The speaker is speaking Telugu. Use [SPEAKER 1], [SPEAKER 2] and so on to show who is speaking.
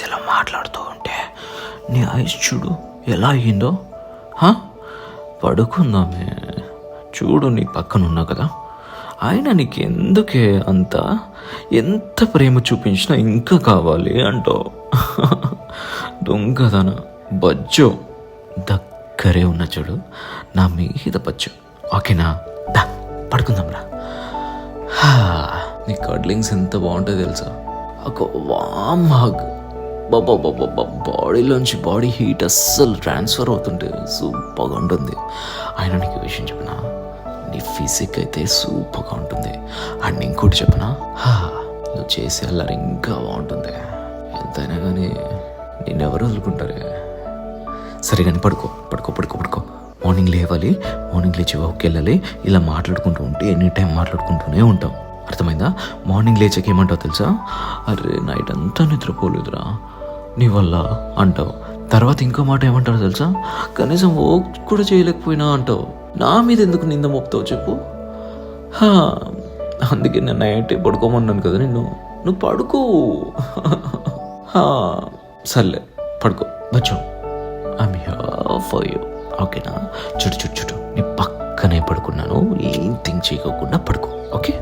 [SPEAKER 1] ఇలా మాట్లాడుతూ ఉంటే నీ ఐస్ చూడు ఎలా అయ్యిందో. పడుకుందామే, చూడు నీ పక్కన ఉన్నా కదా. ఆయన నీకు ఎందుకే అంత, ఎంత ప్రేమ చూపించినా ఇంకా కావాలి అంటావు. దొంగదన బజ్జో, దగ్గరే ఉన్న చూడు నా మీద బజ్జో. ఓకేనా, దా పడుకుందాంరా. నీ కడ్లింగ్స్ ఎంత బాగుంటుందో తెలుసా. ఒక వామ్ హగ్, బాబా బాడీలోంచి బాడీ హీట్ అస్సలు ట్రాన్స్ఫర్ అవుతుంటే సూపర్గా ఉంటుంది. ఆయన నీకు విషయం చెప్పనా, నీ ఫిజిక్ అయితే సూపర్గా ఉంటుంది. అండ్ ఇంకోటి చెప్పనా, నువ్వు చేసే అల్లరి ఇంకా బాగుంటుంది. ఎంతైనా కానీ నిన్నెవరు వదులుకుంటారే. సరే కానీ పడుకో పడుకో పడుకో పడుకో. మార్నింగ్ లేవాలి, మార్నింగ్ లేచి వాక్కి వెళ్ళాలి. ఇలా మాట్లాడుకుంటూ ఉంటే ఎనీ టైం మాట్లాడుకుంటూనే ఉంటాం. అర్థమైందా? మార్నింగ్ లేచాక ఏమంటావు తెలుసా, అరే నైట్ అంతా నిద్రపోలేదురా నీ వల్ల అంటావు. తర్వాత ఇంకో మాట ఏమంటావు తెలుసా, కనీసం వర్క్ కూడా చేయలేకపోయినా అంటావు. నా మీద ఎందుకు నింద మోపుతావు చెప్పు. అందుకే నేను నైట్ పడుకోమన్నాను కదా నిన్ను. నువ్వు పడుకో. సర్లే పడుకో బచ్చో. I'm here for you. ఓకేనా? చుట్టు చుట్టు చుట్టు నీ పక్కనే పడుకున్నాను. ఏం థింక్ చేయకోకుండా పడుకో. ఓకే.